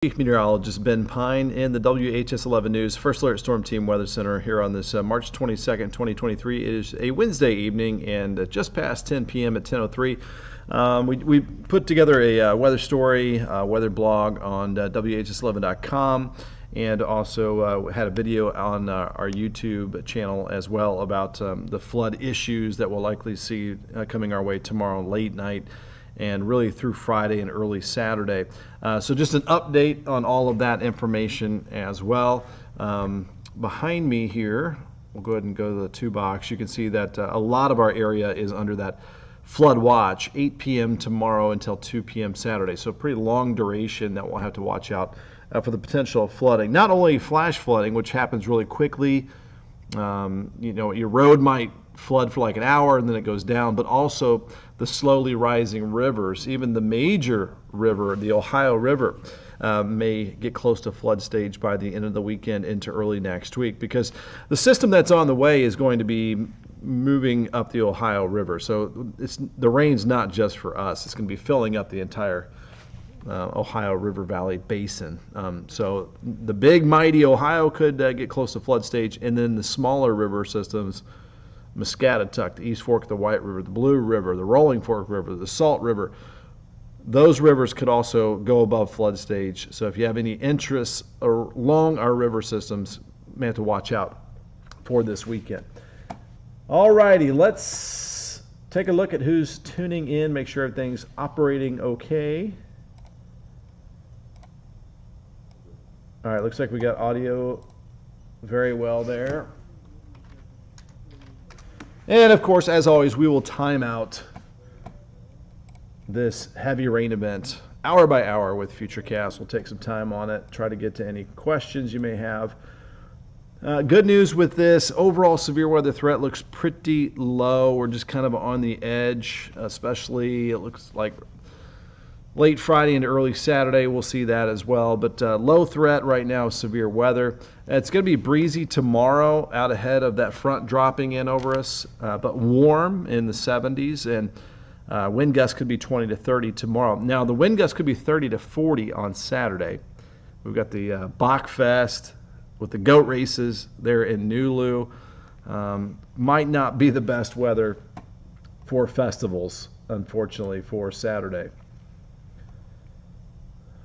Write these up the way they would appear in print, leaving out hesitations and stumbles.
Meteorologist Ben Pine in the WHS 11 News First Alert Storm Team Weather Center here on this March 22nd, 2023. It is a Wednesday evening and just past 10 p.m. at 10:03. We put together a weather story, weather blog on WHS11.com, and also had a video on our YouTube channel as well about the flood issues that we'll likely see coming our way tomorrow late night and really through Friday and early Saturday. So just an update on all of that information as well. Behind me here, we'll go ahead and go to the 2 box. You can see that a lot of our area is under that flood watch, 8 p.m. tomorrow until 2 p.m. Saturday. So pretty long duration that we'll have to watch out for the potential of flooding. Not only flash flooding, which happens really quickly, your road might flood for like an hour and then it goes down, but also the slowly rising rivers. Even the major river, the Ohio River, may get close to flood stage by the end of the weekend into early next week, because the system that's on the way is going to be moving up the Ohio River. So the rain's not just for us. It's going to be filling up the entire Ohio River Valley basin. So the big mighty Ohio could get close to flood stage, and then the smaller river systems, Muscatatuck, the East Fork of the White River, the Blue River, the Rolling Fork River, the Salt River, those rivers could also go above flood stage. So if you have any interests along our river systems, you may have to watch out for this weekend. All righty, let's take a look at who's tuning in, make sure everything's operating okay. All right, looks like we got audio very well there. And of course, as always, we will time out this heavy rain event hour by hour with Futurecast. We'll take some time on it, try to get to any questions you may have. Good news with this, overall severe weather threat looks pretty low. We're just kind of on the edge, especially it looks like late Friday and early Saturday. We'll see that as well. But low threat right now is severe weather. It's going to be breezy tomorrow out ahead of that front dropping in over us, but warm in the 70s, and wind gusts could be 20 to 30 tomorrow. Now, the wind gusts could be 30 to 40 on Saturday. We've got the Bachfest with the goat races there in Nulu. Might not be the best weather for festivals, unfortunately, for Saturday.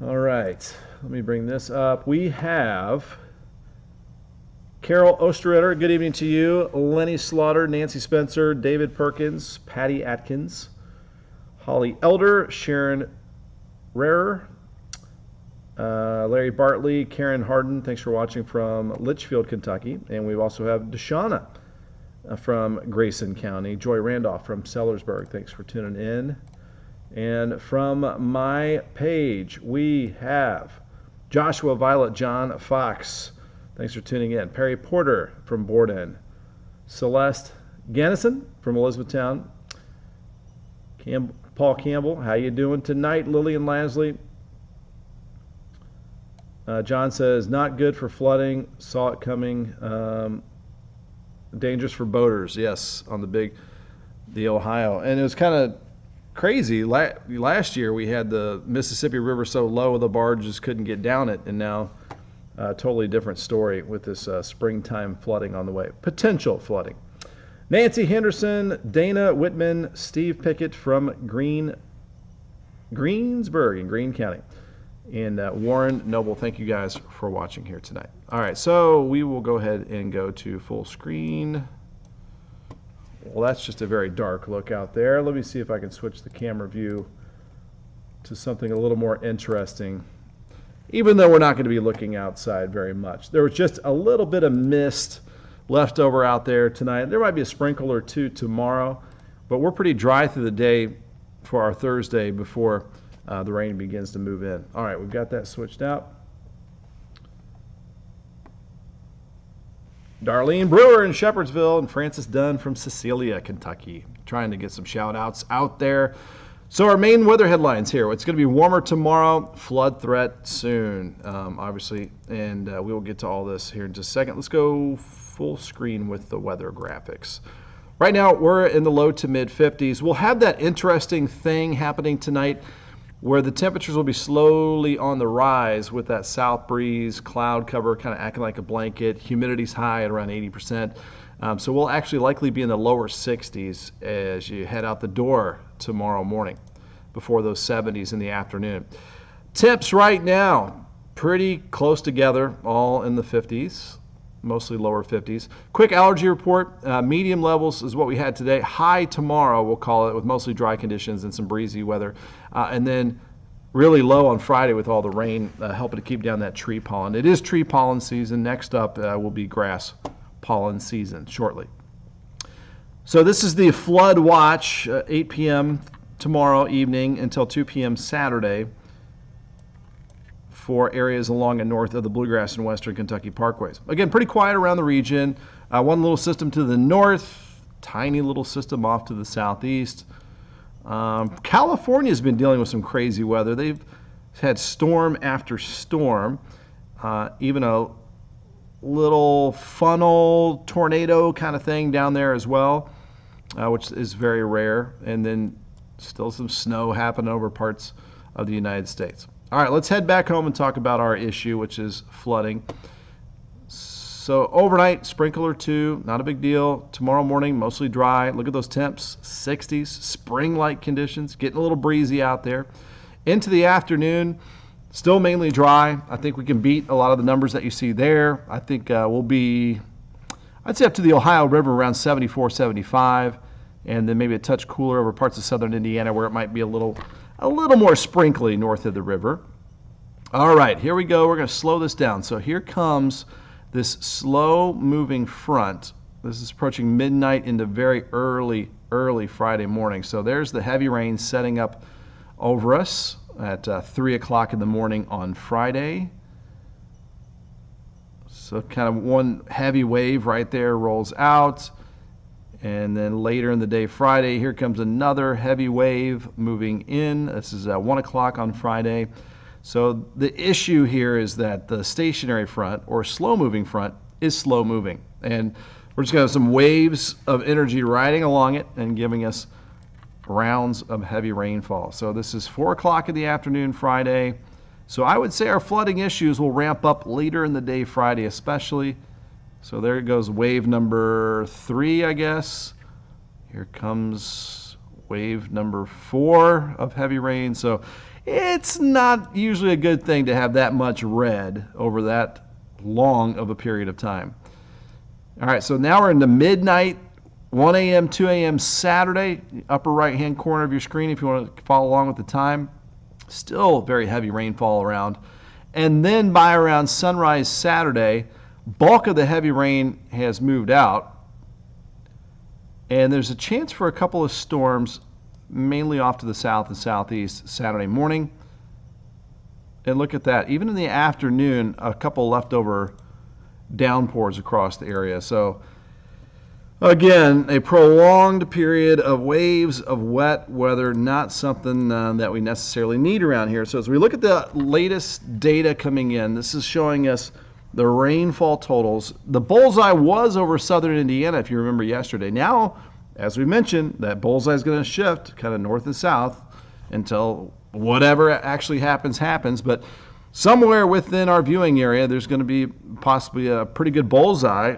All right, let me bring this up. We have Carol Osterritter, good evening to you. Lenny Slaughter, Nancy Spencer, David Perkins, Patty Atkins, Holly Elder, Sharon Rarer, Larry Bartley, Karen Harden, thanks for watching from Litchfield, Kentucky. And we also have Deshauna from Grayson County, Joy Randolph from Sellersburg, thanks for tuning in. And from my page, we have Joshua Violet John Fox. Thanks for tuning in. Perry Porter from Borden. Celeste Gannison from Elizabethtown. Paul Campbell, how you doing tonight? Lillian Lasley. John says, not good for flooding. Saw it coming. Dangerous for boaters. Yes, on the Ohio. And it was kind of crazy. Last year we had the Mississippi River so low the barges couldn't get down it, and now totally different story with this springtime flooding on the way. Potential flooding. Nancy Henderson, Dana Whitman, Steve Pickett from Greensburg in Greene County, and Warren Noble, thank you guys for watching here tonight. All right, so we will go ahead and go to full screen. Well, that's just a very dark look out there. Let me see if I can switch the camera view to something a little more interesting, even though we're not going to be looking outside very much. There was just a little bit of mist left over out there tonight. There might be a sprinkle or two tomorrow, but we're pretty dry through the day for our Thursday before the rain begins to move in. All right, we've got that switched out. Darlene Brewer in Shepherdsville, and Francis Dunn from Cecilia, Kentucky. Trying to get some shout-outs out there. So our main weather headlines here. It's going to be warmer tomorrow, flood threat soon, obviously, and we will get to all this here in just a second. Let's go full screen with the weather graphics. Right now, we're in the low to mid 50s. We'll have that interesting thing happening tonight where the temperatures will be slowly on the rise with that south breeze, cloud cover kind of acting like a blanket. Humidity's high at around 80%. So we'll actually likely be in the lower 60s as you head out the door tomorrow morning before those 70s in the afternoon. Temps right now, pretty close together, all in the 50s, mostly lower 50s. Quick allergy report, medium levels is what we had today. High tomorrow, we'll call it, with mostly dry conditions and some breezy weather. And then really low on Friday with all the rain helping to keep down that tree pollen. It is tree pollen season. Next up will be grass pollen season shortly. So this is the flood watch, 8 p.m. tomorrow evening until 2 p.m. Saturday for areas along and north of the Bluegrass and Western Kentucky parkways. Again, pretty quiet around the region. One little system to the north, tiny little system off to the southeast. California's been dealing with some crazy weather. They've had storm after storm, even a little funnel tornado kind of thing down there as well, which is very rare. And then still some snow happening over parts of the United States. All right, let's head back home and talk about our issue, which is flooding. So overnight, sprinkle or two, not a big deal. Tomorrow morning, mostly dry. Look at those temps, 60s, spring-like conditions, getting a little breezy out there. Into the afternoon, still mainly dry. I think we can beat a lot of the numbers that you see there. I think we'll be, I'd say up to the Ohio River around 74, 75, and then maybe a touch cooler over parts of southern Indiana where it might be a little more sprinkly north of the river. All right, here we go. We're going to slow this down. So here comes this slow-moving front. This is approaching midnight into very early Friday morning. So there's the heavy rain setting up over us at 3 o'clock in the morning on Friday. So kind of one heavy wave right there rolls out. And then later in the day, Friday, here comes another heavy wave moving in. This is 1 o'clock on Friday. So the issue here is that the stationary front or slow-moving front is slow-moving. And we're just going to have some waves of energy riding along it and giving us rounds of heavy rainfall. So this is 4 o'clock in the afternoon Friday. So I would say our flooding issues will ramp up later in the day Friday especially. So there goes wave number 3, I guess. Here comes wave number 4 of heavy rain. So it's not usually a good thing to have that much red over that long of a period of time. All right, so now we're in the midnight, 1 a.m., 2 a.m. Saturday, upper right-hand corner of your screen if you want to follow along with the time. Still very heavy rainfall around. And then by around sunrise Saturday, bulk of the heavy rain has moved out. And there's a chance for a couple of storms mainly off to the south and southeast Saturday morning. And look at that. Even in the afternoon, a couple leftover downpours across the area. So again, a prolonged period of waves of wet weather, not something that we necessarily need around here. So as we look at the latest data coming in, this is showing us the rainfall totals. The bullseye was over southern Indiana, if you remember yesterday. Now, as we mentioned, that bullseye is going to shift kind of north and south until whatever actually happens. But somewhere within our viewing area, there's going to be possibly a pretty good bullseye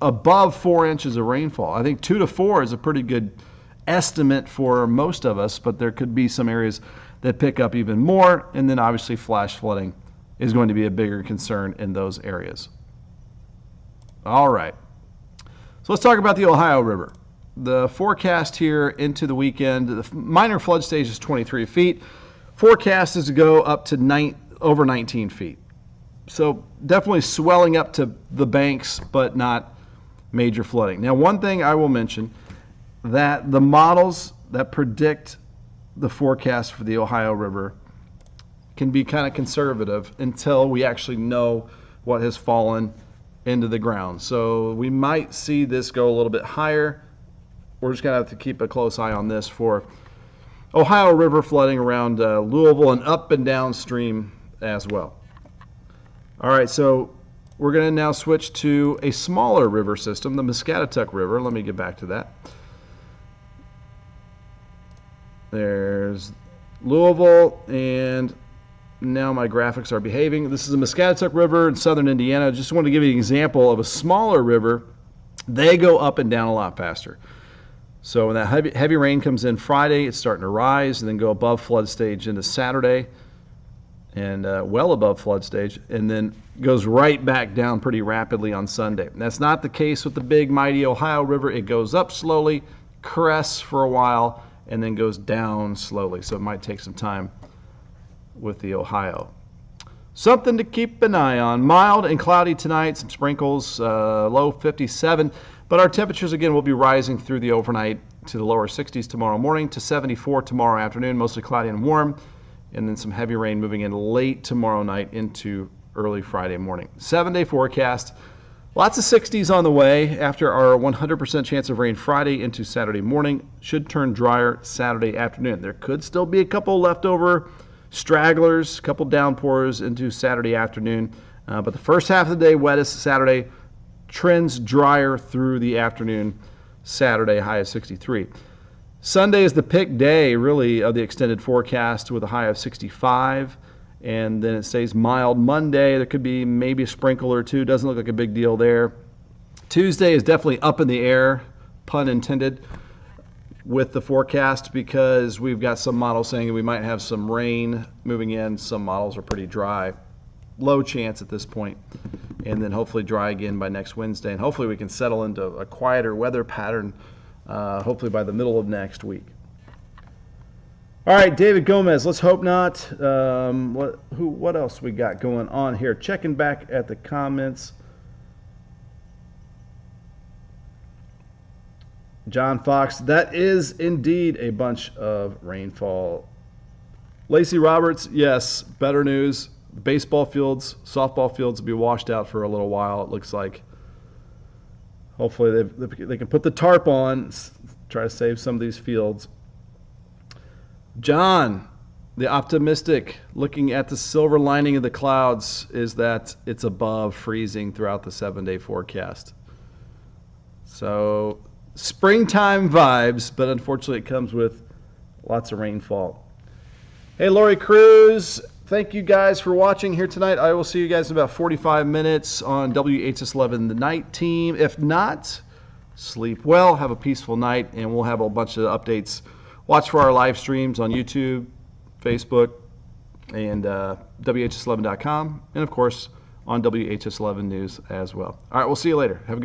above 4 inches of rainfall. I think 2 to 4 is a pretty good estimate for most of us, but there could be some areas that pick up even more. And then obviously flash flooding is going to be a bigger concern in those areas. All right. So let's talk about the Ohio River. The forecast here into the weekend, the minor flood stage is 23 feet. Forecast is to go up to over 19 feet. So definitely swelling up to the banks, but not major flooding. Now, one thing I will mention, that the models that predict the forecast for the Ohio River can be kind of conservative until we actually know what has fallen into the ground. So we might see this go a little bit higher. We're just going to have to keep a close eye on this for Ohio River flooding around Louisville and up and downstream as well. All right, so we're going to now switch to a smaller river system, the Muscatatuck River. Let me get back to that. There's Louisville, and now my graphics are behaving. This is the Muscatatuck River in southern Indiana. Just want to give you an example of a smaller river. They go up and down a lot faster. So when that heavy rain comes in Friday, it's starting to rise and then go above flood stage into Saturday, and well above flood stage, and then goes right back down pretty rapidly on Sunday. And that's not the case with the big, mighty Ohio River. It goes up slowly, crests for a while, and then goes down slowly. So it might take some time with the Ohio. Something to keep an eye on. Mild and cloudy tonight, some sprinkles, low 57. But our temperatures, again, will be rising through the overnight to the lower 60s tomorrow morning to 74 tomorrow afternoon, mostly cloudy and warm. And then some heavy rain moving in late tomorrow night into early Friday morning. 7-day forecast. Lots of 60s on the way after our 100% chance of rain Friday into Saturday morning. Should turn drier Saturday afternoon. There could still be a couple leftover stragglers, a couple downpours into Saturday afternoon. But the first half of the day, wettest Saturday, trends drier through the afternoon Saturday, high of 63. Sunday is the pick day, really, of the extended forecast with a high of 65, and then it stays mild. Monday, there could be maybe a sprinkle or two. Doesn't look like a big deal there. Tuesday is definitely up in the air, pun intended, with the forecast because we've got some models saying we might have some rain moving in. Some models are pretty dry. Low chance at this point, and then hopefully dry again by next Wednesday, and hopefully we can settle into a quieter weather pattern hopefully by the middle of next week. All right, David Gomez, let's hope not. What else we got going on here? Checking back at the comments. John Fox, that is indeed a bunch of rainfall. Lacey Roberts, yes, better news. Baseball fields, softball fields will be washed out for a little while, it looks like. Hopefully they can put the tarp on, try to save some of these fields. John, the optimistic, looking at the silver lining of the clouds is that it's above freezing throughout the 7-day forecast. So springtime vibes, but unfortunately it comes with lots of rainfall. Hey, Lori Cruz, thank you guys for watching here tonight. I will see you guys in about 45 minutes on WHS 11, the night team. If not, sleep well, have a peaceful night, and we'll have a bunch of updates. Watch for our live streams on YouTube, Facebook, and WHS11.com, and of course on WHS11 News as well. All right, we'll see you later. Have a good